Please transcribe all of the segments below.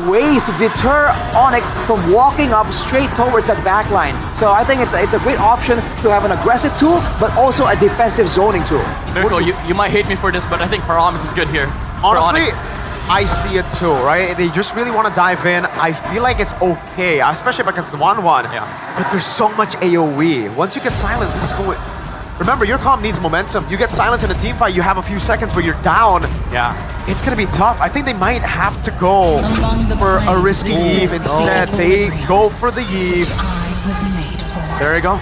ways to deter Onyx from walking up straight towards that backline. So I think it's a great option to have an aggressive tool, but also a defensive zoning tool. Mirko, you might hate me for this, but I think Faramis is good here. Honestly, I see it too, right? They just really want to dive in. I feel like it's okay, especially against the 1-1. Yeah. But there's so much AoE. Once you get silence, this is going... Remember, your comp needs momentum. You get silence in a team fight, you have a few seconds where you're down. Yeah. It's going to be tough. I think they might have to go for a risky Eve instead. They go for the Eve. There you go.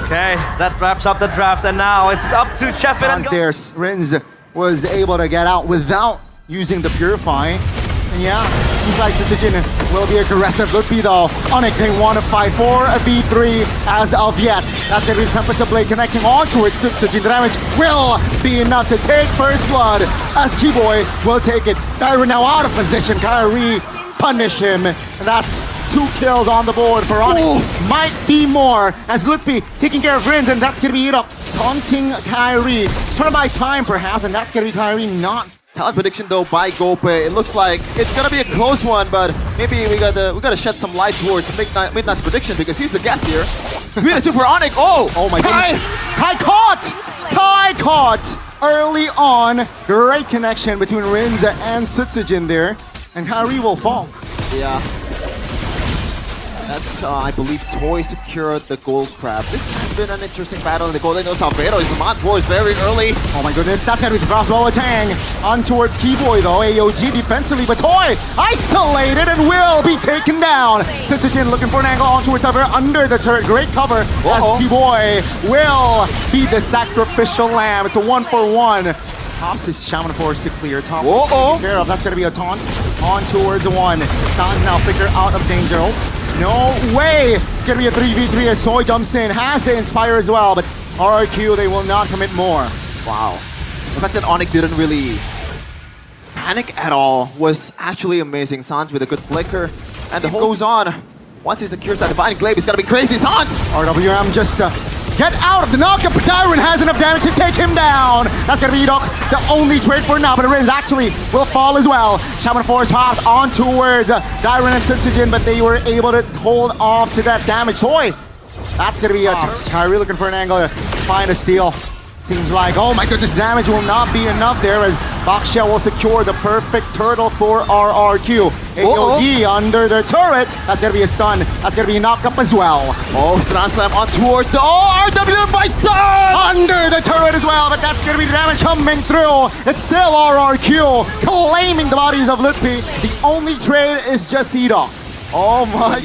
Okay, that wraps up the draft, and now it's up to Chefin and there, Rins was able to get out without using the Purify. And yeah, seems like Tsujin will be aggressive. Ludby though, Onyx, they want to fight for a V3 as of yet. That's going to be Tempest Blade connecting onto it. Tsujin, the damage will be enough to take first blood as Keyboy will take it. Kyrie now out of position. Kyrie punish him. And that's 2 kills on the board for Onyx. Might be more as Ludby taking care of Rins, and that's going to be it up. Taunting Kyrie. Turn by time perhaps, and that's going to be Kyrie not. Talent prediction though by Gope. It looks like it's gonna be a close one, but maybe we gotta shed some light towards Midnight's prediction, because here's the guess here. 3-2 for Onyx. Oh my goodness. Kai caught early on. Great connection between Rinza and Sutsujin there, and Kyrie will fall. Yeah. That's, I believe, Toy secured the gold crab. This has been an interesting battle in the Golden Nose Salvador. He's on Toys very early. Oh my goodness, that's gonna be the crossbow Tang on towards Keyboy though. AOG defensively, but Toy isolated and will be taken down. Tsujin looking for an angle on towards Salvador under the turret. Great cover as Keyboy will be the sacrificial lamb. It's a 1-for-1. Tops his Shaman Force to clear. Top care of. That's gonna be a taunt on towards 1. Sans now figure out of danger. No way! It's gonna be a 3v3 as Toy jumps in, has the Inspire as well, but RRQ, they will not commit more. Wow. The fact that Onyx didn't really panic at all was actually amazing. Sans with a good flicker, and the whole goes on. Once he secures that Divine Glaive, he's gonna be crazy. Sans! RWM just get out of the knockup, but Dyron has enough damage to take him down. That's gonna be Edok, the only trade for now, but Rins actually will fall as well. Shaman Force pops on towards Dyron and Tsujin, but they were able to hold off to that damage. Toy, that's gonna be a Kyrie looking for an angle to find a steal. Seems like, oh my goodness, damage will not be enough there as Bakshia will secure the perfect turtle for RRQ. AOG under the turret. That's gonna be a stun. That's gonna be a knock-up as well. Oh, Strand Slam on towards the RWM by Sun! Under the turret as well, but that's gonna be the damage coming through. It's still RRQ claiming the bodies of Ludby. The only trade is just Edok. Oh my.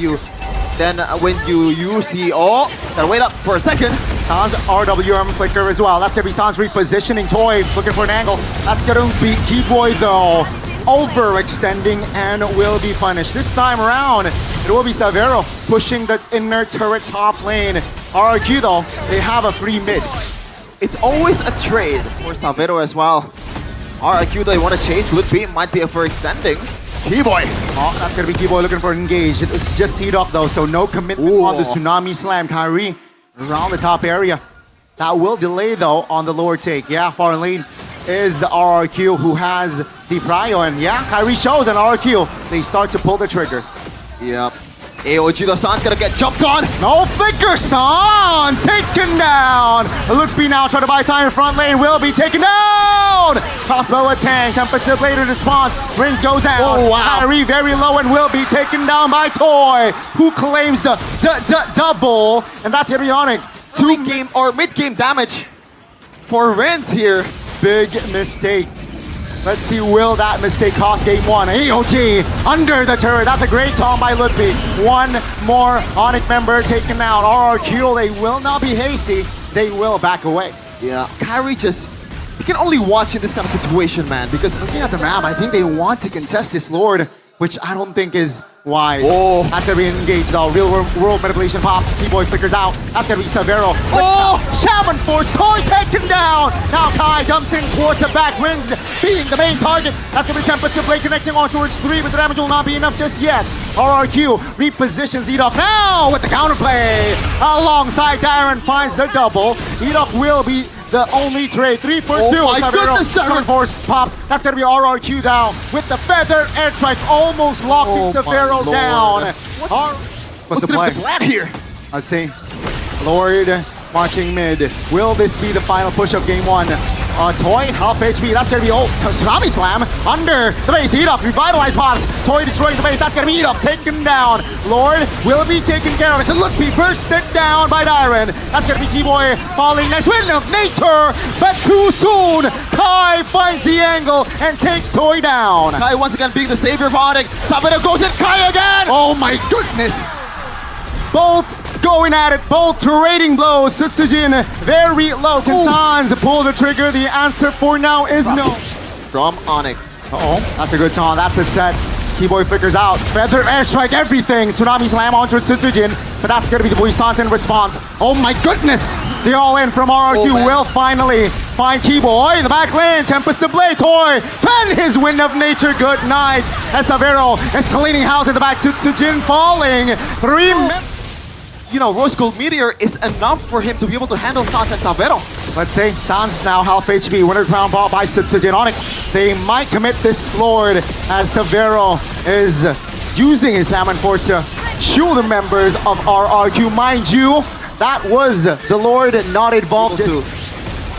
Then when you use the gotta wait up for a second. Sans RWM flicker as well. That's gonna be Sans repositioning. Toy looking for an angle. That's gonna be Keyboy though. Overextending and will be punished. This time around, it will be Savero pushing the inner turret top lane. RRQ though, they have a free mid. It's always a trade for Salvador as well. RRQ, they want to chase. Ludby might be for extending. Keyboy. Oh, that's gonna be Keyboy looking for an engage. It's just seed up though, so no commitment on the Tsunami Slam. Kyrie around the top area. That will delay though on the lower take. Yeah, far lane is the RRQ who has the prio, and yeah, Kyrie shows an RRQ. They start to pull the trigger. Yep. AOG, the Sans gonna get jumped on. No flicker, Sans taken down. Ludby now trying to buy time in front lane, will be taken down. Crossbow Tang, Tempest Blade in response. Rins goes down. Oh wow. Kyrie very low and will be taken down by Toy, who claims the double, and that's gonna be Onyx. Mid-game damage for Rins here. Big mistake. Let's see, will that mistake cost game 1? AOG under the turret. That's a great taunt by Ludby. One more Onyx member taken out. RRQ, they will not be hasty. They will back away. Yeah, Kyrie you can only watch in this kind of situation, man, because looking at the map, I think they want to contest this Lord, which I don't think is wise. Oh. That's gonna be engaged though. Real world manipulation pops. Keyboy flickers out. That's gonna be Savero. Oh! Shaman Force, Toy taken down! Now Kai jumps in towards the back, Rins being the main target. That's gonna be Tempest Blade connecting on towards 3, but the damage will not be enough just yet. RRQ repositions Edok now with the counterplay. Alongside Darren finds the double. Edok will be the only trade. 3 for 2. Oh my goodness, Summon Force popped. That's going to be RRQ down with the Feather Airstrike almost locking Severo down. What's the plan here? I'd say Lord marching mid. Will this be the final push of game 1? Toy, half HP, that's gonna be Tsunami Slam under the base. Heat up, revitalize pops. Toy destroying the base, that's gonna be Heat up, taken down. Lord will be taken care of. It's a look, be bursted down by Dyron. That's gonna be Keyboy falling next. Wind of Nature, but too soon. Kai finds the angle and takes Toy down. Kai once again being the savior of Onyx. Sabino goes in, Kai again! Oh my goodness! Both going at it, both trading blows. Sutsujin very low. Can Sans pull the trigger? The answer for now is no. From Onyx. That's a good taunt. That's a set. Keyboy flickers out. Feather Airstrike, everything. Tsunami Slam onto Sutsujin. But that's going to be the boy Sans in response. Oh my goodness! The all-in from RRQ will finally find Keyboy in the back lane. Tempest to Blade. Toy. Fan his Wind of Nature. Good night. As Savero escalating house in the back. Sutsujin falling. 3 You know, Rose Gold Meteor is enough for him to be able to handle Sans and Savero. Let's say Sans now half HP. Winter Crown ball by Sutsujin Onyx. They might commit this Lord as Savero is using his Salmon Force to shield the members of RRQ. Mind you, that was the Lord not involved. To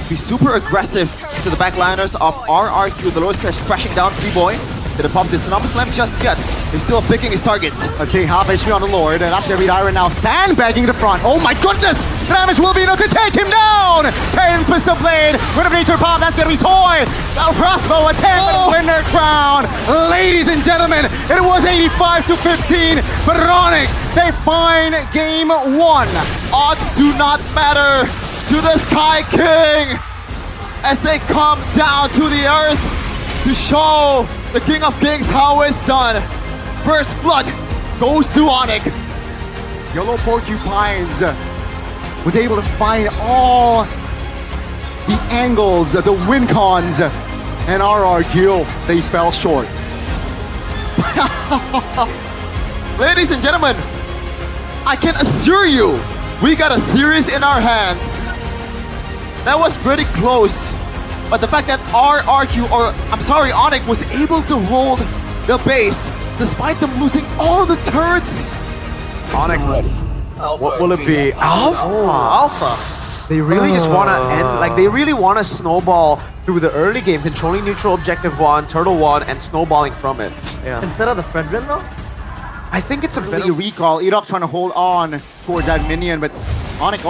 be super aggressive to the backliners of RRQ. The Lord is crashing down Keyboy. Didn't pop this Tsunami Slam just yet. He's still picking his targets. Let's see, half HP on the Lord, and that's gonna be Dyron now sandbagging the front. Oh my goodness! The damage will be enough to take him down! Tempest of Blade, Wind of Nature pop, that's gonna be Toy! Now Crossbow attempt, Winter Crown! Ladies and gentlemen, it was 85 to 15, but Onyx, they find game 1. Odds do not matter to the Sky King as they come down to the earth to show the King of Kings how it's done. First blood goes to Onyx. Yellow Porcupines was able to find all the angles, the win cons, and RRQ, they fell short. Ladies and gentlemen, I can assure you, we got a series in our hands. That was pretty close. But the fact that Onyx was able to hold the base despite them losing all the turrets. Onyx, what will it be? Alpha. They really just want to end, like they really want to snowball through the early game, controlling neutral objective 1, turtle 1, and snowballing from it. Yeah. Instead of the Fredrin though? I think it's a Really recall, Irok trying to hold on towards that minion, but Onyx,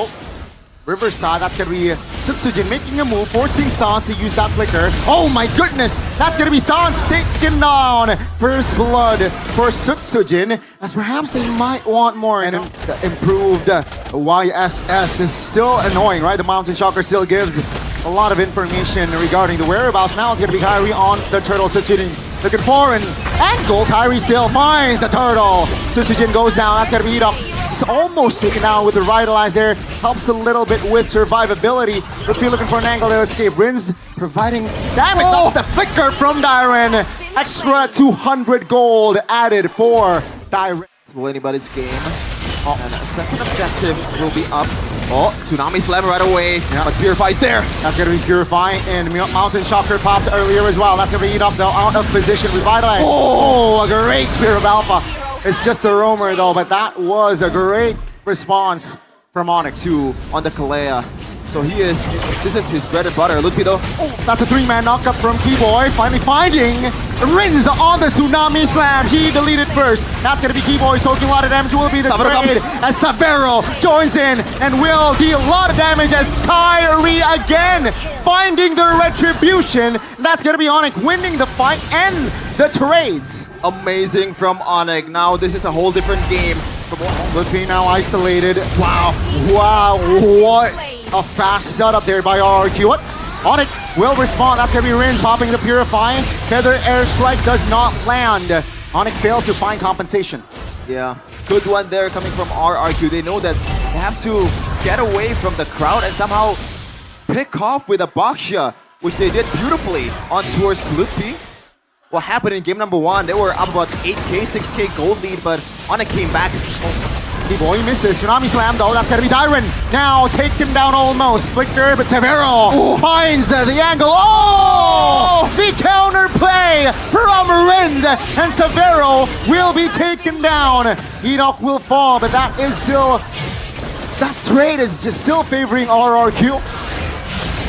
Riverside, that's gonna be Sutsujin making a move, forcing Sans to use that flicker. Oh my goodness! That's gonna be Sans taken down! First blood for Sutsujin, as perhaps they might want more. And the improved YSS is still annoying, right? The Mountain Shocker still gives a lot of information regarding the whereabouts. Now it's gonna be Kyrie on the turtle. Sutsujin looking for an angle. Kyrie still finds the turtle. Sutsujin goes down, that's gonna be eat up. It's almost taken down with the Revitalize there. Helps a little bit with survivability. But looking for an angle to escape. Rins providing damage off the flicker from Dyron. Extra 200 gold added for Dyron. Will anybody's game. And a second objective will be up. Tsunami Slam right away. Yeah. But Purify's there. That's going to be Purify. And Mountain Shocker popped earlier as well. That's going to be eat up though. Out of position. Revitalize. Oh, a great Spear of Alpha. It's just a roamer though, but that was a great response from Onyx, who on the Kalea. So this is his bread and butter. Ludpi though. That's a 3-man knockup from Keyboy. Finally finding Rins on the Tsunami Slam. He deleted first. That's gonna be Keyboy soaking a lot of damage. Will be the trade as Savero joins in and will deal a lot of damage as Kyrie again finding the retribution. That's gonna be Onyx winning the fight and the trades. Amazing from Onyx. Now this is a whole different game. Ludpi now isolated. Wow, what a fast setup there by RRQ. What? Onyx will respond. That's gonna be Rins popping the Purify. Feather Airstrike does not land. Onyx failed to find compensation. Yeah, good one there coming from RRQ. They know that they have to get away from the crowd and somehow pick off with a Baksha, which they did beautifully on towards Ludpi. What happened in game number 1, they were up about 8k, 6k gold lead, but Onyx came back. Boy misses. Tsunami Slam though. That's gonna be Dyron. Now taken down almost. Flicker, but Severo finds the angle. Oh! The counterplay from Renz, and Severo will be taken down. Enoch will fall, but that is still, that trade is just still favoring RRQ.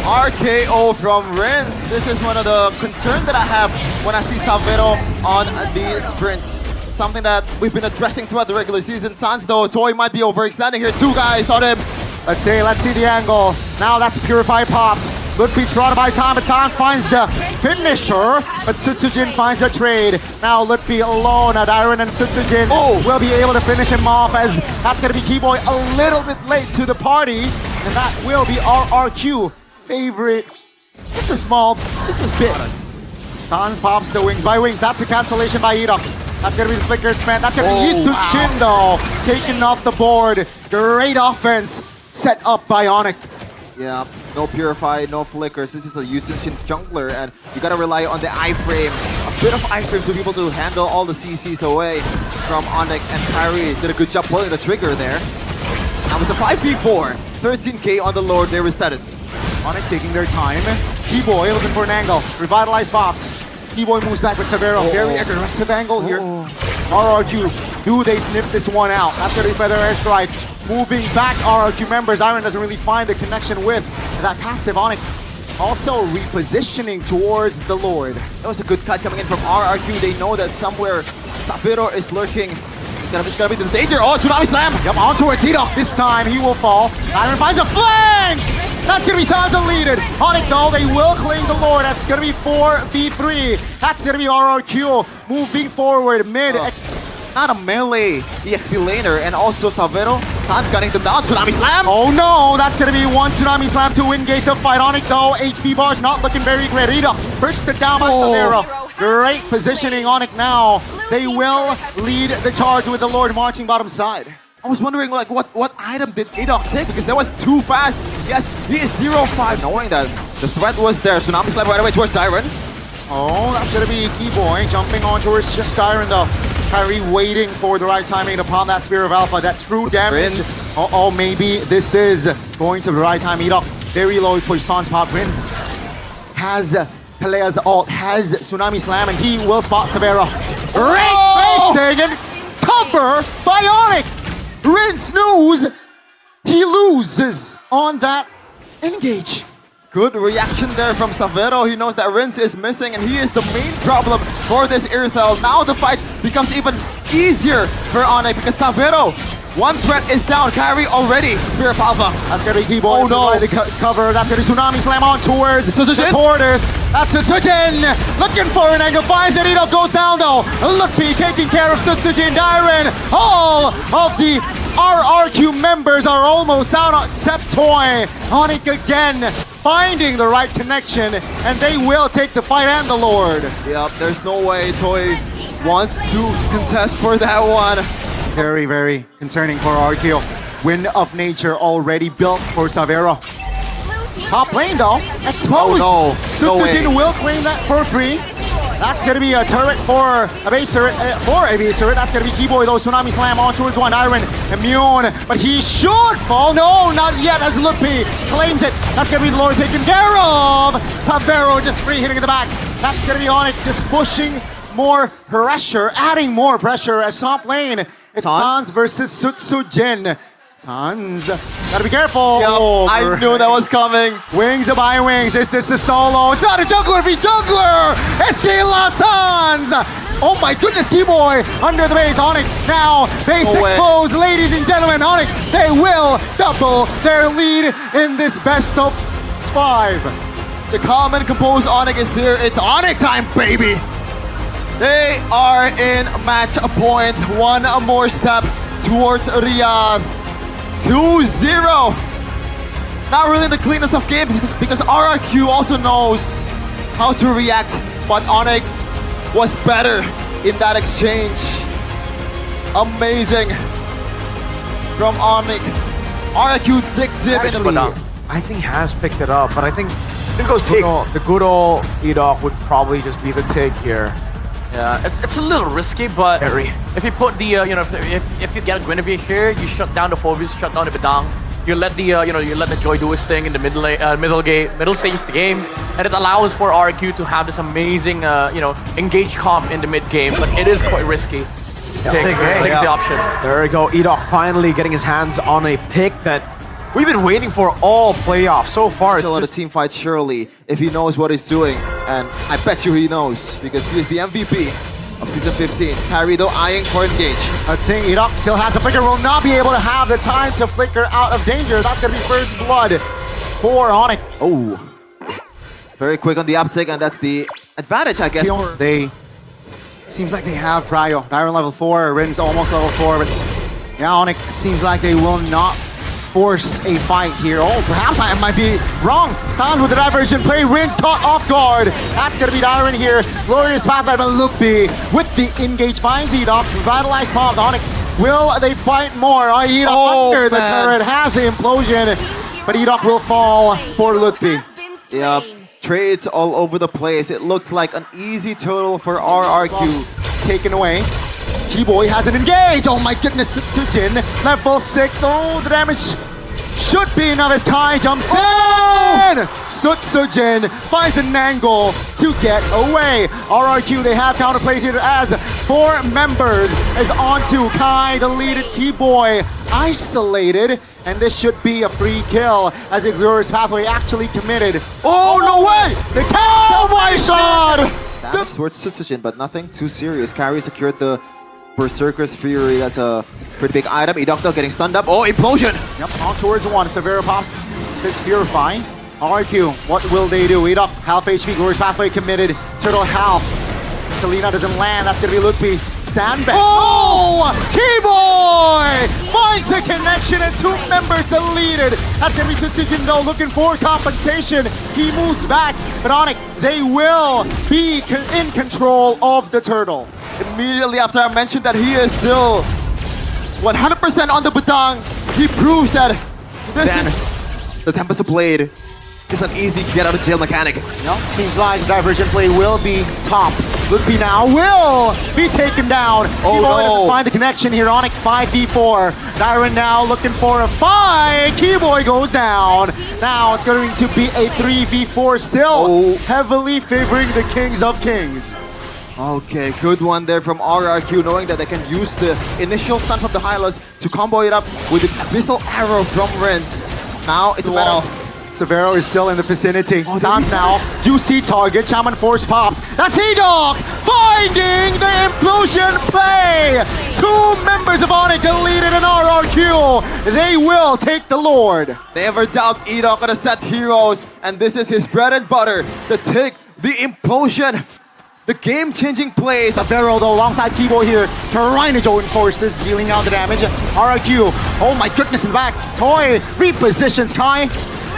RKO from Renz. This is one of the concerns that I have when I see Savero on these sprints. Something that we've been addressing throughout the regular season. Sans though, Toy might be overextending here. Two guys on him. Let's see the angle. Now that's Purify popped. Would be trotted by time, but Sans finds the finisher, but Sutsujin finds the trade. Now Lutfi alone, Dyron and Sutsujin will be able to finish him off, as that's gonna be Keyboy a little bit late to the party, and that will be RRQ favorite. Just a small, just a bit. Sans pops the wings by wings. That's a cancellation by Enoch. That's gonna be the flicker spent. That's gonna be Sutsujin though, taken off the board. Great offense set up by Onyx. Yeah, no Purify, no Flickers. This is a Yushin jungler, and you gotta rely on the iframe. A bit of iframe to be able to handle all the CCs away from Onyx, and Kyrie did a good job pulling the trigger there. Now it's a 5v4, 13k on the Lord, they reset it. Onyx taking their time. Keyboy looking for an angle. Revitalize bots. Keyboy moves back with Severo. Very aggressive angle here. RRQ, do they snip this one out? That's gonna be Feather Airstrike. Moving back RRQ members. Iron doesn't really find the connection with that passive. Onyx also repositioning towards the Lord. That was a good cut coming in from RRQ. They know that somewhere Savero is lurking. It's gonna be the danger. Oh, Tsunami Slam! Yep, on towards Enoch. This time he will fall. Iron finds a flank! That's gonna be time deleted. Onyx though, they will claim the Lord. That's gonna be 4v3. That's gonna be RRQ moving forward mid. Not a melee EXP laner, and also Savero. Sans gunning them down. Tsunami Slam! Oh no, that's gonna be one Tsunami Slam to engage the fight. Onyx though, HP bars not looking very great. Enoch perched it down by Savero. Great positioning Onyx now. They will lead the charge with the Lord marching bottom side. I was wondering, like, what item did Enoch take? Because that was too fast. Yes, he is 0-5, knowing that the threat was there. Tsunami Slam right away towards Dyron. Oh, that's gonna be Keyboy jumping on towards just Dyron though. Kyrie waiting for the right timing to palm that Spear of Alpha. That true damage. Oh, maybe this is going to the right time. Enoch very low push. Sans pop. Prince has Pelea's ult, has Tsunami Slam, and he will spot Severo. Great face taken. Cover by Onyx. Rinse knows he loses on that engage. Good reaction there from Savero. He knows that Rinse is missing, and he is the main problem for this Irthel. Now the fight becomes even easier for Onyx because Savero, one threat is down. Kyrie already. Spear of Alpha. That's gonna be Keyboy. Oh no. The cover. That's gonna be Tsunami Slam on towards the Tortoise. That's Sutsujin. Looking for an angle. Finds it. Enoch goes down though. Lutfi taking care of Sutsujin. Dyron. All of the RRQ members are almost out except Toy. Onyx again finding the right connection, and they will take the fight and the Lord. Yep, there's no way Toy wants to contest for that one. Very, very concerning for RRQ. Wind of Nature already built for Savero. Top lane though, exposed. Oh no, Sutsujin will claim that for free. That's gonna be a turret for a base turret, That's gonna be Keyboy though. Tsunami Slam on towards one. Iron immune, but he should fall. No, not yet as Lutfi claims it. That's gonna be the Lord taken care of. Savero just free hitting in the back. That's gonna be Onyx just pushing more pressure, adding more pressure as top lane. It's Sans versus Sutsujin. Sans, gotta be careful. Yep, I knew that was coming. Wings by wings. Is this a solo? It's not a jungler v jungler. It's Kayla Sans. Oh my goodness, Keyboy under the base. Onyx now base exposed. Ladies and gentlemen, Onyx, they will double their lead in this best of 5. The calm and composed Onyx is here. It's Onyx time, baby. They are in match point. One more step towards Riyadh. 2-0. Not really the cleanest of games because RRQ also knows how to react, but Onyx was better in that exchange. Amazing from Onyx. RRQ dig deep in the I think has picked it up, but I think it goes take. The good old Enoch would probably just be the take here. Yeah, it's a little risky, but if you put the you know, if you get a Guinevere here, you shut down the Phobius, shut down the Bedang. You let the you know, you let the Joy do his thing in the middle stages of the game, and it allows for RRQ to have this amazing you know, engaged comp in the mid game. But it is quite risky. Takes the option. There we go. Edok finally getting his hands on a pick that we've been waiting for all playoffs so far. Still in a team fight, surely, if he knows what he's doing. And I bet you he knows, because he is the MVP of Season 15. Kyrie, though, eyeing for engage. Let's see, Edok still has the flicker, will not be able to have the time to flicker out of danger. That's going to be first blood for Onyx. Oh. Very quick on the uptick, and that's the advantage, I guess. They seems like they have Prio. Dyron level 4, Rin's almost level 4, but yeah, Onyx, it seems like they will not force a fight here. Oh, perhaps I might be wrong. Sounds with the diversion play. Rin's caught off guard. That's gonna be Dyron here. Glorious path by Lupi with the engage finds Edok. Revitalized pop. Onyx, will they fight more? Edok under the turret has the implosion, but Edok will fall for Lupi. Yep. Trades all over the place. It looked like an easy total for RRQ. Taken away. Keyboy has an engage. Oh my goodness, Sujin. Level 6. Oh, the damage should be enough as Kai jumps in. Sujin finds an angle to get away. RRQ, they have counterplays here as 4 members is onto Kai, the leaded Keyboy. Isolated, and this should be a free kill as a glorious pathway actually committed. Oh, no way! The cowboy shot! Damage towards Sutsujin, but nothing too serious. Kyrie secured the Berserker's Fury. That's a pretty big item. Edok though getting stunned up. Oh, implosion! Yep, on towards one. Severo pops his Purify. RRQ, what will they do? Edok, half HP, glorious pathway committed. Turtle half. Selena doesn't land. That's gonna be Lupi. Sandbag. Oh! Keyboy finds the connection and 2 members deleted. That's gonna be Sutsujin though, looking for compensation. He moves back, but Onyx, they will be in control of the turtle. Immediately after I mentioned that he is still 100% on the Batang, he proves that the Tempest Blade is an easy get out of jail mechanic. Yep. Seems like the diversion play will be topped. Lupi now will be taken down. Oh no! Find the connection here. Onyx 5v4. Dyron now looking for a fight. Keyboy goes down. Now it's going to be a 3v4 still. Heavily favoring the Kings of Kings. Okay, good one there from RRQ, knowing that they can use the initial stun from the Hylas to combo it up with the Abyssal Arrow from Rens. Now it's a matter of Severo is still in the vicinity. Sounds now. Juicy target. Shaman Force popped. That's Edok finding the implosion play. 2 members of Onyx deleted in RRQ. They will take the Lord. Never doubt Edok gonna set heroes, and this is his bread and butter. The tick, the implosion, the game-changing plays. Severo though alongside Keyboy here, trying to join forces, dealing out the damage. RRQ, oh my goodness, in back. Toy repositions Kai.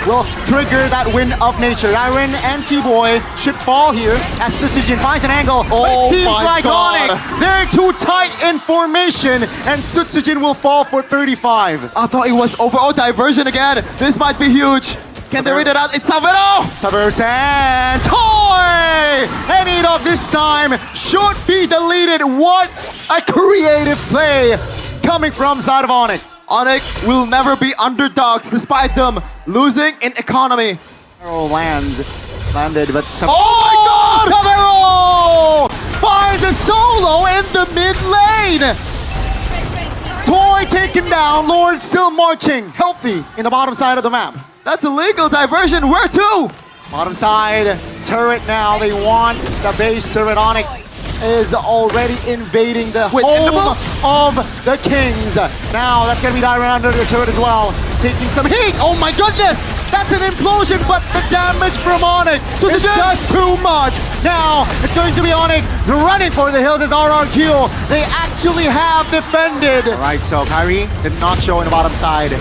Will trigger that wind of nature. Dyron and Keyboy should fall here as Sutsujin finds an angle. Oh it seems my like God. Onyx, they're too tight in formation, and Sutsujin will fall for 35. I thought it was overall diversion again. This might be huge. Can they read it out? It's Severo! Severo and Toy! And Edok this time should be deleted. What a creative play coming from side of Onyx. Onyx will never be underdogs despite them losing in economy. Severo landed, but Oh my God! Severo finds a solo in the mid lane. Toy taken down, Lord still marching, healthy in the bottom side of the map. That's illegal diversion. Where to? Bottom side, turret now. They want the base turret. Onyx is already invading the home of the Kings. Now that's gonna be Dyron under the turret as well, taking some heat. Oh my goodness! That's an implosion, but the damage from Onyx is just too much. Now it's going to be Onyx running for the hills as RRQ. They actually have defended. All right, so Kyrie did not show in the bottom side.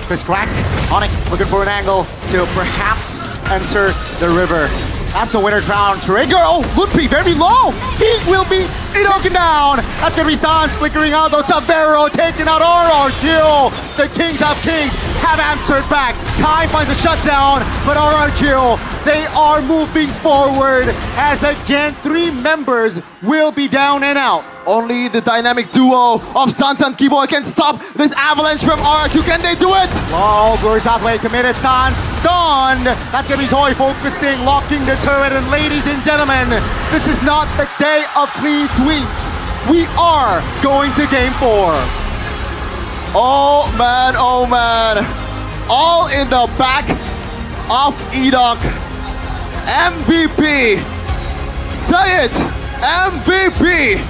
Chris Crack, Onyx looking for an angle to perhaps enter the river. That's the winner crown trigger. Oh, Lupi very low. He will be taken down. That's gonna be Sans flickering out though. Severo taking out RRQ. The Kings have Kings have answered back. Kai finds a shutdown, but RRQ, they are moving forward as again 3 members will be down and out. Only the dynamic duo of Sans and Keyboy can stop this avalanche from RRQ. Can they do it? Oh, Glorious Outplay committed. Sans stunned. That's gonna be Toy focusing, locking the turret. And ladies and gentlemen, this is not the day of clean sweeps. We are going to game 4. Oh man, oh man. All in the back of Edok. MVP. Say it. MVP.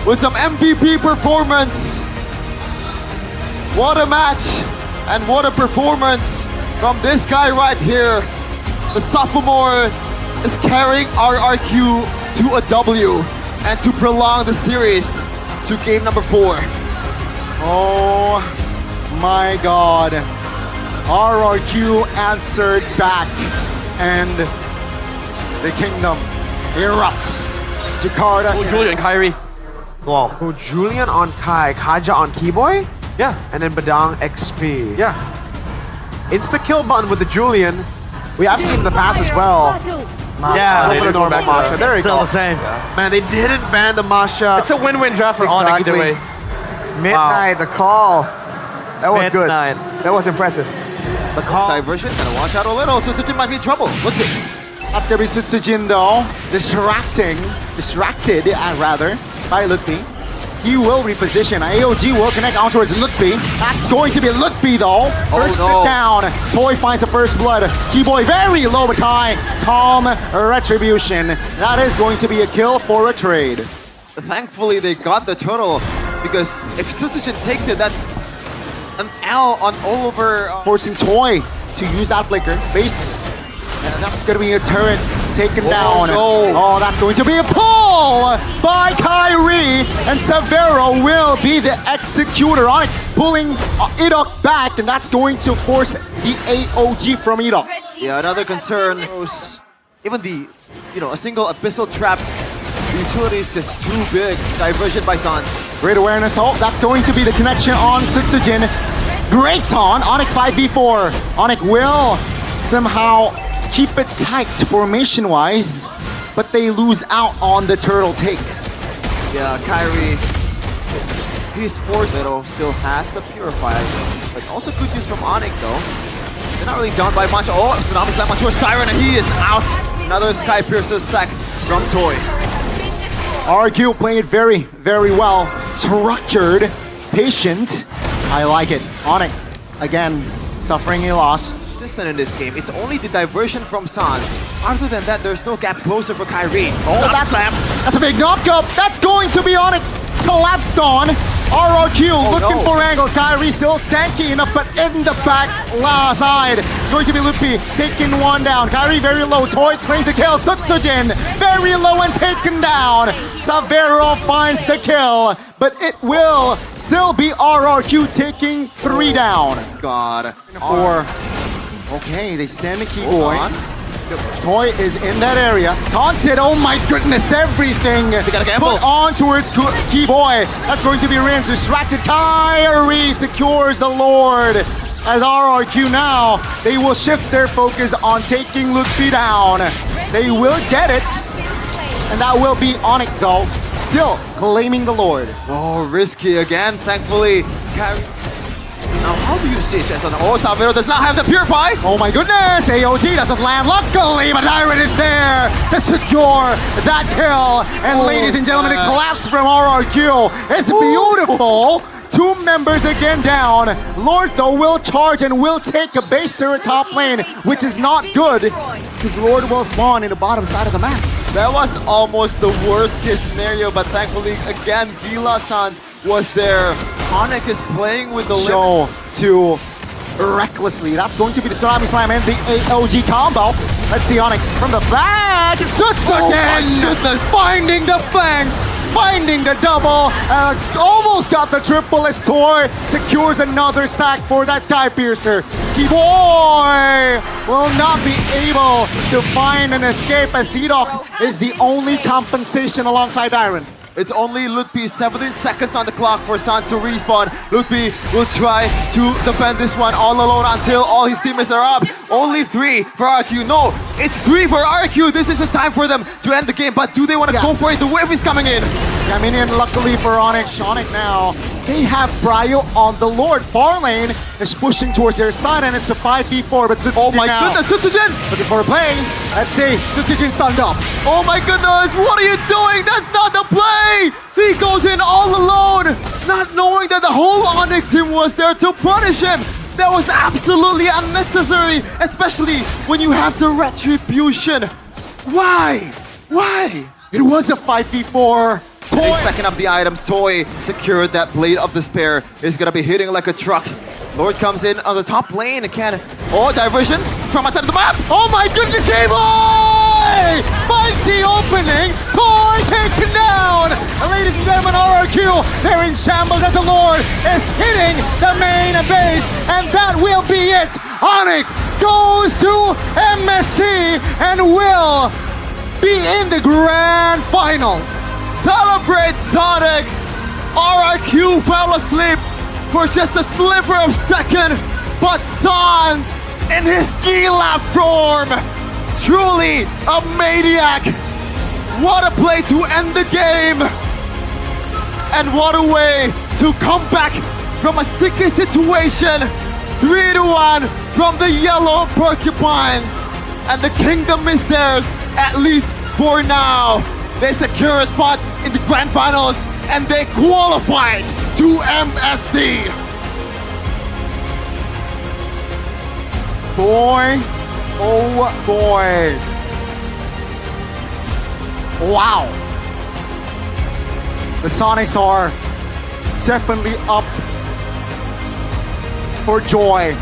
With some MVP performance. What a match and what a performance from this guy right here. The sophomore is carrying RRQ to a W and to prolong the series to game number 4. Oh my God. RRQ answered back and the kingdom erupts. Jakarta. Oh, Julian, Kyrie. Wow. So Julian on Kai, Kaja on Keyboy, Yeah. and then Badang XP. Yeah. Insta-kill button with the Julian. We have seen in the past as well. Yeah, Over they the did normal back Masha. there. There you Still go. the same. Man, they didn't ban the Masha. It's a win-win draft for Onyx either way. Midnight, the call. That was Midnight. good. That was impressive. The call. Diversion, gotta watch out a little. Sutsujin might be in trouble. Look at That's gonna be Sutsujin though. Distracted rather, by Lutfi. He will reposition. AOG will connect on towards Lutfi. That's going to be Lutfi though. First no. down. Toy finds the first blood. Keyboy very low, but Kai. Calm retribution. That is going to be a kill for a trade. Thankfully, they got the turtle because if Sutsujin takes it, that's an L on all over. Forcing Toy to use that flicker. Base. And that's going to be a turret taken down. no. Oh, that's going to be a pull by Kyrie. And Severo will be the executor on it, pulling Edok back. And that's going to force the AOG from Edok. Yeah, another concern was even the, a single abyssal trap. The utility is just too big. Diversion by Sans. Great awareness. Oh, that's going to be the connection on Sutsujin. Great on Onyx 5v4. Onyx will somehow keep it tight formation-wise, but they lose out on the turtle take. Yeah, Kyrie. He's forced. Little still has the Purify, but also good use from Onyx though. They're not really down by much. Oh, Tsunami Slam on towards Siren and he is out. Another Sky Piercer stack from Toy. RRQ playing it very, very well. Structured, patient. I like it. Onyx, again, suffering a loss. Consistent in this game. It's only the diversion from Sans. Other than that, there's no gap closer for Kyrie. Oh, Tsunami Slam. that's a big knockup. That's going to be Onyx. Collapsed on. RRQ looking no. for angles. Kyrie still tanky enough, but in the back side. It's going to be Lupi taking one down. Kyrie very low. Toy claims the kill. Sutsujin very low and taken down. Savero finds the kill, but it will still be RRQ taking 3 down. God. 4. Okay, they send the Hold Keyboy. on. Toy is in that area. Taunted, oh my goodness, everything. They gotta gamble. Put on towards Keyboy. That's going to be Rins. Distracted. Kyrie secures the Lord. As RRQ now, they will shift their focus on taking Lutfi down. They will get it. And that will be Onyx though. Still claiming the Lord. Oh, risky again. Thankfully, Kyrie. Now, how do you see Chesson? Oh, Savero does not have the Purify. Oh my goodness, AOG doesn't land. Luckily, but Iron is there to secure that kill. And ladies and gentlemen, the collapse from RRQ is beautiful. 2 members again down. Lord though will charge and will take a base turret top lane, which is not good because Lord will spawn in the bottom side of the map. That was almost the worst case scenario, but thankfully, again, Gila Sans was there. Onyx is playing with the limit. Show to recklessly. That's going to be the Tsunami Slam and the AOG combo. Let's see Onyx from the back. It's again, finding the flanks, finding the double. Almost got the triple as Tor secures another stack for that Sky Piercer. Keyboy will not be able to find an escape as Edok is the only compensation alongside Iron. It's only Lutpi, 17 seconds on the clock for Sans to respawn. Lutpi will try to defend this one all alone until all his teammates are up. Only 3 for RRQ. No, it's 3 for RRQ. This is the time for them to end the game, but do they want to go for it? The wave is coming in. Yeah, minion luckily for Onyx. Onyx now, they have Bryo on the Lord. Far lane is pushing towards their side, and it's a 5v4, but Tsujin Oh my now goodness, Sutsujin! looking for a play. Let's see, Tsujin stunned up. Oh my goodness, what are you doing? That's not the play! He goes in all alone, not knowing that the whole Onyx team was there to punish him. That was absolutely unnecessary, especially when you have the retribution. Why? Why? It was a 5v4. He's stacking up the items. Toy secured that Blade of Despair. Is gonna be hitting like a truck. Lord comes in on the top lane. Can diversion from outside of the map. Oh my goodness, Gable! Finds the opening. Toy taken down. And ladies and gentlemen, RRQ, they're in shambles as the Lord is hitting the main base. And that will be it. Onyx goes to MSC and will be in the grand finals. Celebrate Onyx! RRQ fell asleep for just a sliver of second, but Sans in his Gila form, truly a maniac. What a play to end the game, and what a way to come back from a sticky situation. 3-1 from the yellow porcupines, and the kingdom is theirs, at least for now. They secure a spot in the grand finals, and they qualified to MSC. Boy, oh boy. Wow. The Sonics are definitely up for joy.